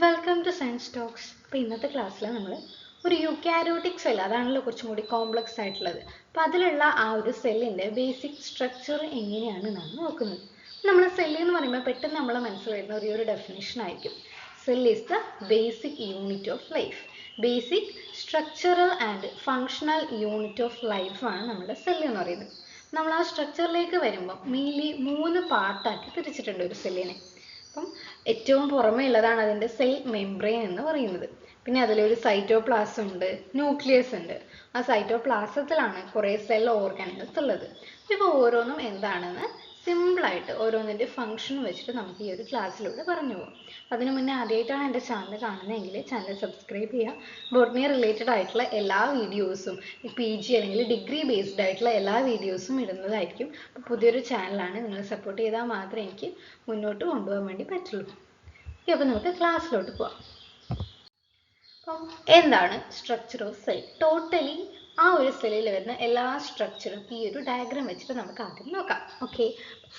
Welcome two science talks. അപ്പോൾ ഇന്നത്തെ ക്ലാസ്സിൽ നമ്മൾ ഒരു യൂക്കാരിയോട്ടിക് സെൽ, അതാണല്ലോ കുറച്ചും കൂടി കോംപ്ലക്സ് ആയിട്ടുള്ളത്. അപ്പോൾ അതിലുള്ള ആ ഒരു സെല്ലിൻ്റെ ബേസിക് സ്ട്രക്ചർ എങ്ങനെയാണ് നാം നോക്കുന്നത്. നമ്മൾ സെല്ല് എന്ന് പറയുമ്പോൾ പെട്ടെന്ന് നമ്മളെ മനസ്സിൽ വരുന്ന ഒരു ഡെഫിനേഷൻ ആയിരിക്കും. Cell is the basic unit of life. Basic structural and functional unit of ലൈഫാണ് നമ്മുടെ സെല്ല് എന്ന് പറയുന്നത്. നമ്മൾ ആ സ്ട്രക്ചറിലേക്ക് വരുമ്പോൾ മെയിൻലി 3 പാർട്ടാക്കി തിരിച്ചിട്ടുണ്ട് ഒരു സെല്ലിനെ. അപ്പം ഏറ്റവും പുറമേ ഉള്ളതാണ് അതിൻ്റെ സെൽ മെംബ്രെയിൻ എന്ന് പറയുന്നത്. പിന്നെ അതിലൊരു സൈറ്റോപ്ലാസം ഉണ്ട്, ന്യൂക്ലിയസ് ഉണ്ട്. ആ സൈറ്റോപ്ലാസത്തിലാണ് കുറേ സെൽ ഓർഗാനുകൾസ് ഉള്ളത്. ഇപ്പോൾ ഓരോന്നും എന്താണെന്ന് സിമ്പിളായിട്ട് ഓരോന്നിൻ്റെ ഫംഗ്ഷൻ വെച്ചിട്ട് നമുക്ക് ഈ ഒരു ക്ലാസ്സിലൂടെ പറഞ്ഞു പോകാം. അതിനു മുന്നേ ആദ്യമായിട്ടാണ് എൻ്റെ ചാനൽ കാണുന്നതെങ്കിൽ ചാനൽ സബ്സ്ക്രൈബ് ചെയ്യുക. ബോട്ടണി റിലേറ്റഡ് ആയിട്ടുള്ള എല്ലാ വീഡിയോസും PG അല്ലെങ്കിൽ ഡിഗ്രി ബേസ്ഡ് ആയിട്ടുള്ള എല്ലാ വീഡിയോസും ഇടുന്നതായിരിക്കും. അപ്പോൾ പുതിയൊരു ചാനലാണ്, നിങ്ങൾ സപ്പോർട്ട് ചെയ്താൽ മാത്രമേ എനിക്ക് മുന്നോട്ട് കൊണ്ടുപോകാൻ വേണ്ടി പറ്റുള്ളൂ. ഓക്കെ, അപ്പോൾ നമുക്ക് ക്ലാസ്സിലോട്ട് പോവാം. അപ്പം എന്താണ് സ്ട്രക്ചർ ഓഫ് സെൽ? ടോട്ടലി ആ ഒരു സെല്ലിൽ വരുന്ന എല്ലാ സ്ട്രക്ചറും ഈ ഒരു ഡയഗ്രാം വെച്ചിട്ട് നമുക്ക് ആദ്യം നോക്കാം. ഓക്കെ,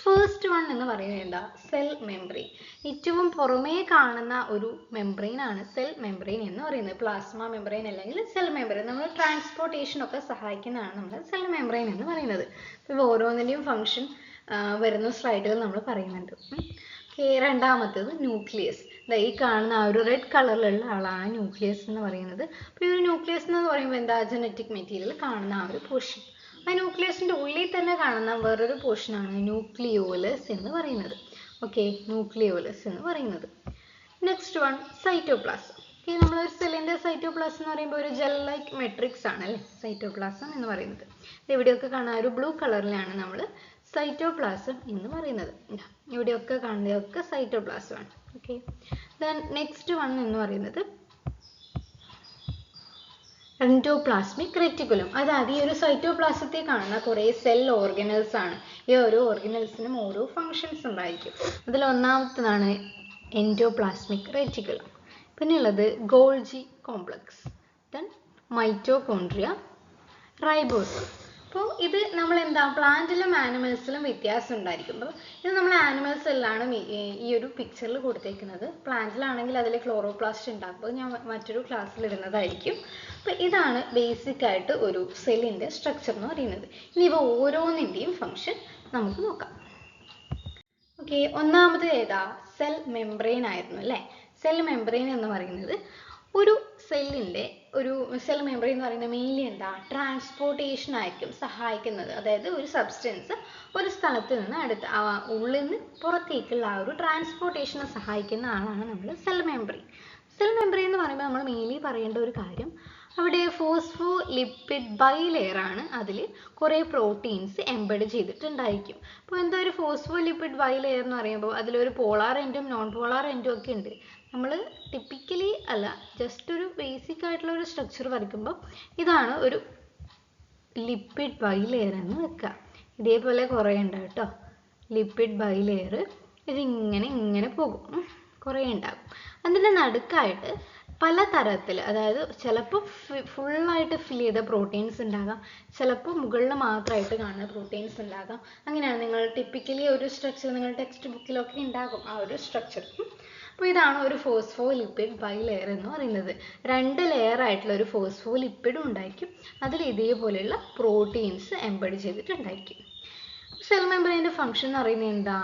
ഫസ്റ്റ് വൺ എന്ന് പറയുന്നത് എന്താ? Cell membrane. ഏറ്റവും പുറമേ കാണുന്ന ഒരു മെംബ്രെയിൻ ആണ് സെൽ മെംബ്രെയിൻ എന്ന് പറയുന്നത്. പ്ലാസ്മ മെംബ്രെയിൻ അല്ലെങ്കിൽ സെൽ മെംബ്രെയിൻ, നമ്മൾ ട്രാൻസ്പോർട്ടേഷനൊക്കെ സഹായിക്കുന്നതാണ് നമ്മൾ സെൽ മെംബ്രെയിൻ എന്ന് പറയുന്നത്. ഇപ്പോൾ ഓരോന്നിൻ്റെയും ഫംഗ്ഷൻ വരുന്ന സ്ലൈഡുകൾ നമ്മൾ പറയുന്നുണ്ട്. രണ്ടാമത്തേത് ന്യൂക്ലിയസ്. ഈ കാണുന്ന ആ ഒരു റെഡ് കളറിലുള്ള ആളാണ് ന്യൂക്ലിയസ് എന്ന് പറയുന്നത്. അപ്പോൾ ഈ ഒരു ന്യൂക്ലിയസ് എന്ന് പറയുമ്പോൾ എന്താ? ജനറ്റിക് മെറ്റീരിയൽ കാണുന്ന ആ ഒരു പോർഷൻ. ആ ന്യൂക്ലിയസിൻ്റെ ഉള്ളിൽ തന്നെ കാണുന്ന വേറൊരു പോർഷനാണ് ന്യൂക്ലിയോലസ് എന്ന് പറയുന്നത്. ഓക്കെ, ന്യൂക്ലിയോലസ് എന്ന് പറയുന്നത്. Next one cytoplasm. നമ്മളൊരു സെല്ലിൻ്റെ സൈറ്റോപ്ലാസം എന്ന് പറയുമ്പോൾ ഒരു ജെൽ ലൈക്ക് മെട്രിക്സ് ആണ് അല്ലേ സൈറ്റോപ്ലാസം എന്ന് പറയുന്നത്. ഇവിടെയൊക്കെ കാണാൻ ഒരു ബ്ലൂ കളറിലാണ് നമ്മൾ സൈറ്റോപ്ലാസം എന്ന് പറയുന്നത്. ഇവിടെയൊക്കെ കാണുന്നതൊക്കെ സൈറ്റോപ്ലാസമാണ്. ഓക്കെ, ദെൻ നെക്സ്റ്റ് വൺ എന്ന് പറയുന്നത് എൻഡോപ്ലാസ്മിക് റെറ്റിക്കുലം. അതായത് ഈ ഒരു സൈറ്റോപ്ലാസത്തിൽ കാണുന്ന കുറേ സെൽ ഓർഗനൽസ് ആണ്. ഈ ഓരോ ഓർഗനൽസിനും ഓരോ ഫങ്ഷൻസ് ഉണ്ടായിരിക്കും. അതിൽ ഒന്നാമത്തേതാണ് എൻഡോപ്ലാസ്മിക് റെറ്റിക്കുലം. പിന്നെ ഉള്ളത് Golgi complex, then mitochondria, ribosome. അപ്പോൾ ഇത് നമ്മൾ എന്താ പ്ലാന്റിലും ആനിമൽസിലും വ്യത്യാസം ഉണ്ടായിരിക്കും. അപ്പോൾ ഇത് നമ്മൾ ആനിമൽസ് എല്ലാം ഈ ഒരു പിക്ചറിൽ കൊടുത്തേക്കുന്നത്. പ്ലാന്റിലാണെങ്കിൽ അതിൽ ക്ലോറോപ്ലാസ്റ്റ് ഉണ്ടാകും. അപ്പോൾ ഞാൻ മറ്റൊരു ക്ലാസ്സിൽ ഇടുന്നതായിരിക്കും. അപ്പോൾ ഇതാണ് ബേസിക് ആയിട്ട് ഒരു സെല്ലിൻ്റെ സ്ട്രക്ചർ എന്ന് പറയുന്നത്. ഇനി ഇവ ഓരോന്നിൻ്റെയും ഫംഗ്ഷൻ നമുക്ക് നോക്കാം. ഓക്കെ, ഒന്നാമത് ഏതാ? സെൽ മെംബ്രെയിൻ ആയിരുന്നു അല്ലേ. സെൽ മെംബ്രെയിൻ എന്ന് പറയുന്നത് ഒരു സെല്ലിൻ്റെ സെൽ മെംബ്രെയിൻ എന്ന് പറയുന്നത് മെയിൻലി എന്താ? ട്രാൻസ്പോർട്ടേഷൻ ആയിരിക്കും സഹായിക്കുന്നത്. അതായത് ഒരു സബ്സ്റ്റൻസ് ഒരു സ്ഥലത്ത് നിന്ന് ഉള്ളിൽ നിന്ന് പുറത്തേക്കുള്ള ആ ഒരു ട്രാൻസ്പോർട്ടേഷനെ സഹായിക്കുന്ന ആളാണ് നമ്മൾ സെൽ മെംബ്രെയിൻ. സെൽ മെംബ്രെയിൻ എന്ന് പറയുമ്പോൾ നമ്മൾ മെയിൻലി പറയേണ്ട ഒരു കാര്യം, അവിടെ ഫോസ്ഫോ ലിപ്പിഡ് ബൈലെയർ ആണ്. അതിൽ കുറേ പ്രോട്ടീൻസ് എംബഡ് ചെയ്തിട്ടുണ്ടായിരിക്കും. അപ്പോൾ എന്താ ഒരു ഫോസ്ഫോ ലിപ്പിഡ് ബൈലെയർ എന്ന് പറയുമ്പോൾ അതിലൊരു പോളാർ എൻഡും നോൺ പോളാർ എൻഡും ഒക്കെ ഉണ്ട്. നമ്മൾ ടിപ്പിക്കലി അല്ല, ജസ്റ്റ് ഒരു ബേസിക് ആയിട്ടുള്ള ഒരു സ്ട്രക്ചർ വരയ്ക്കുമ്പോൾ ഇതാണ് ഒരു ലിപ്പിഡ് ബൈലെയർ എന്ന് വെക്കുക. ഇതേപോലെ കുറേ ഉണ്ട് കേട്ടോ ലിപ്പിഡ് ബൈലെയർ. ഇങ്ങനെ പോകും, കുറേ ഉണ്ടാകും. അതിൻ്റെ നടുക്കായിട്ട് പല തരത്തിൽ, അതായത് ചിലപ്പോൾ ഫുള്ളായിട്ട് ഫിൽ ചെയ്ത പ്രോട്ടീൻസ് ഉണ്ടാകാം, ചിലപ്പോൾ മുകളിൽ മാത്രമായിട്ട് കാണുന്ന പ്രോട്ടീൻസ് ഉണ്ടാകാം. അങ്ങനെയാണ് നിങ്ങൾ ടിപ്പിക്കലി ഒരു സ്ട്രക്ചർ നിങ്ങൾ ടെക്സ്റ്റ് ബുക്കിലൊക്കെ ഉണ്ടാകും ആ ഒരു സ്ട്രക്ചർ. അപ്പോൾ ഇതാണ് ഒരു ഫോസ്ഫോ ലിപ്പിഡ് ബൈലെയർ എന്ന് പറയുന്നത്. 2 ലെയർ ആയിട്ടുള്ള ഒരു ഫോസ്ഫോ ലിപ്പിഡും ഉണ്ടായിരിക്കും. അതിൽ ഇതേപോലെയുള്ള പ്രോട്ടീൻസ് എംബഡ് ചെയ്തിട്ടുണ്ടായിരിക്കും. സെൽ മെംബ്രെയിൻ്റെ ഫംഗ്ഷൻ എന്ന് പറയുന്നത് എന്താ?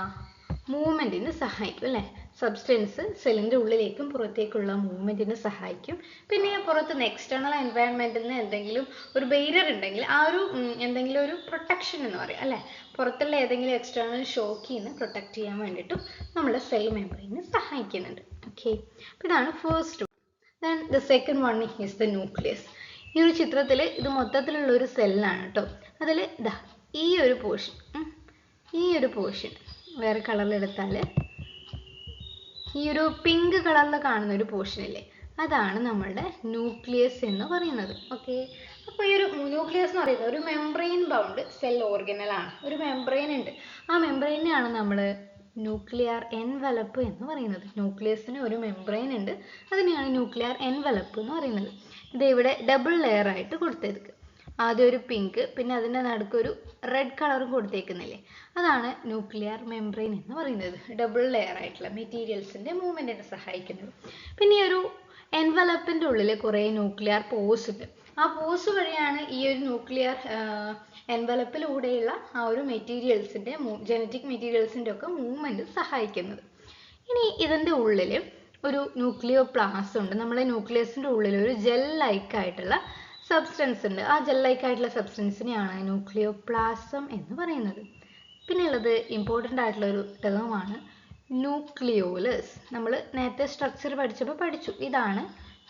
മൂവ്മെൻറ്റിന് സഹായിക്കും അല്ലേ. സബ്സ്റ്റൻസ് സെല്ലിൻ്റെ ഉള്ളിലേക്കും പുറത്തേക്കുള്ള മൂവ്മെൻറ്റിന് സഹായിക്കും. പിന്നെ പുറത്ത് എക്സ്റ്റേണൽ എൻവയൺമെൻറ്റിൽ നിന്ന് എന്തെങ്കിലും ഒരു ബാരിയർ ഉണ്ടെങ്കിൽ ആ ഒരു എന്തെങ്കിലും ഒരു പ്രൊട്ടക്ഷൻ എന്ന് പറയാം അല്ലേ. പുറത്തുള്ള ഏതെങ്കിലും എക്സ്റ്റേണൽ ഷോക്കിൽ നിന്ന് പ്രൊട്ടക്റ്റ് ചെയ്യാൻ വേണ്ടിയിട്ടും നമ്മുടെ സെൽ മെംബ്രെയിന് സഹായിക്കുന്നുണ്ട്. ഓക്കെ, അപ്പോൾ ഇതാണ് first one. Then the second one is the nucleus. ഈ ഒരു ചിത്രത്തിൽ ഇത് മൊത്തത്തിലുള്ള ഒരു സെല്ലാണ് കേട്ടോ. അതിൽ ഇതാ ഈ ഒരു പോർഷൻ വേറെ കളറിലെടുത്താൽ ഈ ഒരു പിങ്ക് കളറിൽ കാണുന്ന ഒരു പോർഷൻ ഇല്ലേ, അതാണ് നമ്മളുടെ ന്യൂക്ലിയസ് എന്ന് പറയുന്നത്. ഓക്കെ, അപ്പോൾ ഈ ഒരു ന്യൂക്ലിയസ് എന്ന് പറയുന്നത് ഒരു മെംബ്രെയിൻ ബൗണ്ട് സെൽ ഓർഗനലാണ്. ഒരു മെംബ്രെയിൻ ഉണ്ട്. ആ മെംബ്രെയിനെയാണ് നമ്മൾ ന്യൂക്ലിയർ എൻവലപ്പ് എന്ന് പറയുന്നത്. ന്യൂക്ലിയസിന് ഒരു മെംബ്രെയിൻ ഉണ്ട്, അതിനെയാണ് ന്യൂക്ലിയർ എൻവലപ്പ് എന്ന് പറയുന്നത്. ഇത് ഇവിടെ ഡബിൾ ലെയർ ആയിട്ട് കൊടുത്തേക്ക്. ആദ്യം ഒരു പിങ്ക്, പിന്നെ അതിൻ്റെ നടുക്കൊരു റെഡ് കളറും കൊടുത്തേക്കുന്നില്ലേ, അതാണ് ന്യൂക്ലിയർ മെംബ്രെയിൻ എന്ന് പറയുന്നത്. ഡബിൾ ലെയർ ആയിട്ടുള്ള മെറ്റീരിയൽസിൻ്റെ മൂവ്മെൻറ്റിനെ സഹായിക്കുന്നത്. പിന്നെ ഈ ഒരു എൻവലപ്പിൻ്റെ ഉള്ളിൽ കുറേ ന്യൂക്ലിയർ പോഴ്സ് ഉണ്ട്. ആ പോഴ്സ് വഴിയാണ് ഈ ഒരു ന്യൂക്ലിയർ എൻവലപ്പിലൂടെയുള്ള ആ ഒരു മെറ്റീരിയൽസിൻ്റെ ജനറ്റിക് മെറ്റീരിയൽസിൻ്റെ ഒക്കെ മൂവ്മെൻറ്റ് സഹായിക്കുന്നത്. ഇനി ഇതിൻ്റെ ഉള്ളിൽ ഒരു ന്യൂക്ലിയോ പ്ലാസ് ഉണ്ട്. നമ്മുടെ ന്യൂക്ലിയസിൻ്റെ ഉള്ളിൽ ഒരു ജെൽ ലൈക്ക് ആയിട്ടുള്ള സബ്സ്റ്റൻസ് ഉണ്ട്. ആ ജെൽ ലൈക്ക് ആയിട്ടുള്ള സബ്സ്റ്റൻസിനെയാണ് ന്യൂക്ലിയോ പ്ലാസം എന്ന് പറയുന്നത്. പിന്നെ ഉള്ളത് ഇമ്പോർട്ടൻ്റ് ആയിട്ടുള്ള ഒരു ടേമാണ് ന്യൂക്ലിയോലസ്. നമ്മൾ നേരത്തെ സ്ട്രക്ചർ പഠിച്ചപ്പോൾ പഠിച്ചു, ഇതാണ്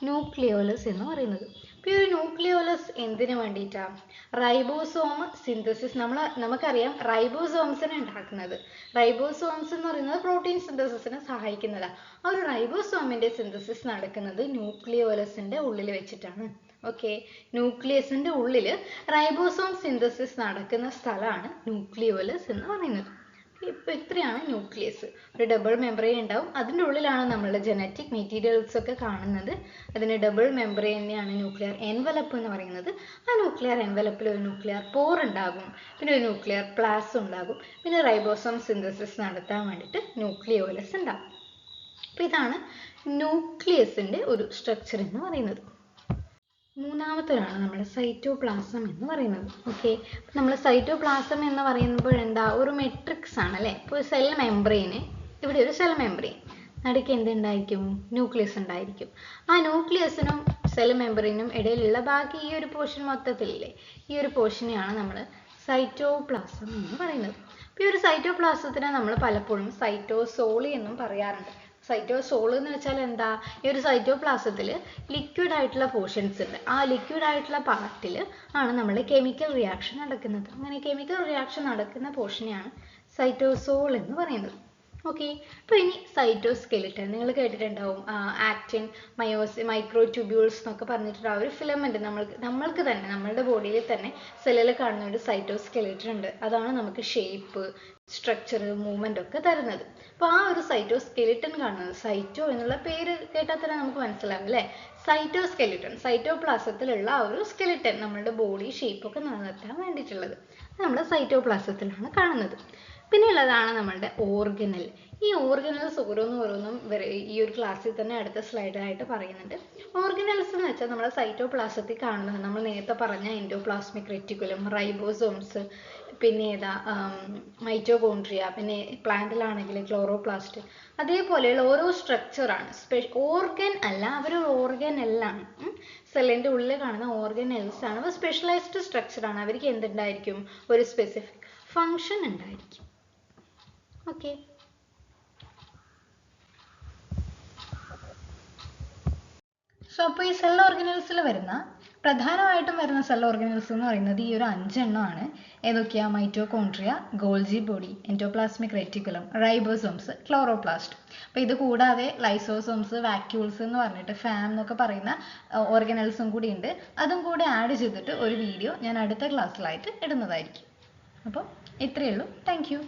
ന്യൂക്ലിയോലസ് എന്ന് പറയുന്നത്. അപ്പോൾ ഈ ഒരു ന്യൂക്ലിയോലസ് എന്തിനു വേണ്ടിയിട്ടാണ്? Ribosome synthesis. നമുക്കറിയാം റൈബോസോംസിനെ ഉണ്ടാക്കുന്നത്. റൈബോസോംസ് എന്ന് പറയുന്നത് പ്രോട്ടീൻ സിന്തസിസിനെ സഹായിക്കുന്നതാണ്. ആ ഒരു റൈബോസോമിൻ്റെ സിന്തസിസ് നടക്കുന്നത് ന്യൂക്ലിയോലസിൻ്റെ ഉള്ളിൽ വെച്ചിട്ടാണ്. ഓക്കെ, ന്യൂക്ലിയസിൻ്റെ ഉള്ളിൽ റൈബോസോം സിന്തസിസ് നടക്കുന്ന സ്ഥലമാണ് ന്യൂക്ലിയോലസ് എന്ന് പറയുന്നത്. ഇപ്പോൾ ഇത്രയാണ് ന്യൂക്ലിയസ്. ഒരു ഡബിൾ മെംബ്രെയിൻ ഉണ്ടാവും, അതിൻ്റെ ഉള്ളിലാണ് നമ്മളുടെ ജനറ്റിക് മെറ്റീരിയൽസ് ഒക്കെ കാണുന്നത്. അതിന് ഡബിൾ മെംബ്രെയിനെയാണ് ന്യൂക്ലിയർ എൻവലപ്പ് എന്ന് പറയുന്നത്. ആ ന്യൂക്ലിയർ എൻവലപ്പിൽ ഒരു ന്യൂക്ലിയർ പോർ ഉണ്ടാകും, പിന്നെ ഒരു ന്യൂക്ലിയർ പ്ലാസ് ഉണ്ടാകും, പിന്നെ റൈബോസോം സിന്തസിസ് നടത്താൻ വേണ്ടിയിട്ട് ന്യൂക്ലിയോലസ് ഉണ്ടാകും. അപ്പോൾ ഇതാണ് ന്യൂക്ലിയസിൻ്റെ ഒരു സ്ട്രക്ചർ എന്ന് പറയുന്നത്. മൂന്നാമത്തേതാണ് നമ്മുടെ സൈറ്റോപ്ലാസം എന്ന് പറയുന്നത്. ഓക്കെ, നമ്മൾ സൈറ്റോപ്ലാസം എന്ന് പറയുമ്പോൾ എന്താ, ഒരു മെട്രിക്സ് ആണ് അല്ലേ. ഇപ്പോൾ സെൽ മെംബ്രെയിന്, ഇവിടെ ഒരു സെൽ മെംബ്രെയിൻ, നടുക്ക് എന്തുണ്ടായിരിക്കും? ന്യൂക്ലിയസ് ഉണ്ടായിരിക്കും. ആ ന്യൂക്ലിയസിനും സെൽ മെംബ്രെയിനും ഇടയിലുള്ള ബാക്കി ഈ ഒരു പോർഷൻ മൊത്തത്തിലില്ലേ, ഈ ഒരു പോർഷനെയാണ് നമ്മൾ സൈറ്റോപ്ലാസം എന്ന് പറയുന്നത്. അപ്പോൾ ഈ ഒരു സൈറ്റോപ്ലാസത്തിനെ നമ്മൾ പലപ്പോഴും സൈറ്റോസോളി എന്നും പറയാറുണ്ട്. സൈറ്റോസോൾ എന്ന് വെച്ചാൽ എന്താ, ഈ ഒരു സൈറ്റോപ്ലാസത്തിൽ ലിക്വിഡ് ആയിട്ടുള്ള പോർഷൻസ് ഉണ്ട്. ആ ലിക്വിഡ് ആയിട്ടുള്ള പാർട്ടിൽ ആണ് നമ്മൾ കെമിക്കൽ റിയാക്ഷൻ നടക്കുന്നത്. അങ്ങനെ കെമിക്കൽ റിയാക്ഷൻ നടക്കുന്ന പോർഷനെയാണ് സൈറ്റോസോൾ എന്ന് പറയുന്നത്. ഓക്കെ, അപ്പോൾ ഇനി സൈറ്റോസ്കെലിറ്റൻ നിങ്ങൾ കേട്ടിട്ടുണ്ടാവും. ആക്റ്റിൻ, മൈക്രോട്യൂബ്യൂൾസ് എന്നൊക്കെ പറഞ്ഞിട്ട് ആ ഒരു ഫിലമെന്റ് നമ്മൾക്ക് തന്നെ നമ്മളുടെ ബോഡിയിൽ തന്നെ സെല്ലിൽ കാണുന്ന ഒരു സൈറ്റോസ്കെലിറ്റൻ ഉണ്ട്. അതാണ് നമുക്ക് ഷേപ്പ്, സ്ട്രക്ചർ, മൂവ്മെന്റ് ഒക്കെ തരുന്നത്. അപ്പോൾ ആ ഒരു സൈറ്റോസ്കെലിറ്റൻ കാണുന്നത്, സൈറ്റോ എന്നുള്ള പേര് കേട്ടാൽ തന്നെ നമുക്ക് മനസ്സിലാവും അല്ലേ. സൈറ്റോസ്കെലിറ്റൻ, സൈറ്റോപ്ലാസത്തിലുള്ള ആ ഒരു സ്കെലിറ്റൻ, നമ്മളുടെ ബോഡി ഷേപ്പ് ഒക്കെ നിലനിർത്താൻ വേണ്ടിയിട്ടുള്ളത് നമ്മൾ സൈറ്റോപ്ലാസത്തിലാണ് കാണുന്നത്. പിന്നെ ഉള്ളതാണ് നമ്മളുടെ ഓർഗനൽ. ഈ ഓർഗനൽസ് ഓരോന്നും ഈ ഒരു ക്ലാസ്സിൽ തന്നെ അടുത്ത സ്ലൈഡായിട്ട് പറയുന്നുണ്ട്. ഓർഗനൽസ് എന്ന് വെച്ചാൽ നമ്മുടെ സൈറ്റോപ്ലാസത്തിൽ കാണുന്നത് നമ്മൾ നേരത്തെ പറഞ്ഞ എൻഡോപ്ലാസ്മിക് റെറ്റിക്കുലം, റൈബോസോംസ്, പിന്നെ മൈറ്റോകോൺട്രിയ, പിന്നെ പ്ലാന്റിലാണെങ്കിൽ ക്ലോറോപ്ലാസ്റ്റ്, അതേപോലെയുള്ള ഓരോ സ്ട്രക്ചറാണ്. ഓർഗൻ അല്ല, അവരൊരു ഓർഗനെല്ലാണ്. സെല്ലിൻ്റെ ഉള്ളിൽ കാണുന്ന ഓർഗനെൽസ് ആണ്. അപ്പോൾ സ്പെഷ്യലൈസ്ഡ് സ്ട്രക്ചറാണ്. അവർക്ക് എന്തുണ്ടായിരിക്കും? ഒരു സ്പെസിഫിക് ഫങ്ഷൻ ഉണ്ടായിരിക്കും. ഓക്കെ, സോ അപ്പോൾ ഈ സെൽ ഓർഗനൽസിൽ പ്രധാനമായിട്ടും വരുന്ന സെൽ ഓർഗനൽസ് എന്ന് പറയുന്നത് ഈ ഒരു 5 എണ്ണമാണ്. ഏതൊക്കെയാ? Mitochondria, Golgi body, endoplasmic reticulum, ribosomes, chloroplast. അപ്പോൾ ഇത് കൂടാതെ ലൈസോസോംസ്, വാക്യൂൾസ് എന്ന് പറഞ്ഞിട്ട് ഫാം എന്നൊക്കെ പറയുന്ന ഓർഗനൽസും കൂടി ഉണ്ട്. അതും കൂടി ആഡ് ചെയ്തിട്ട് ഒരു വീഡിയോ ഞാൻ അടുത്ത ക്ലാസ്സിലായിട്ട് ഇടുന്നതായിരിക്കും. അപ്പോൾ ഇത്രയേ ഉള്ളൂ. Thank you.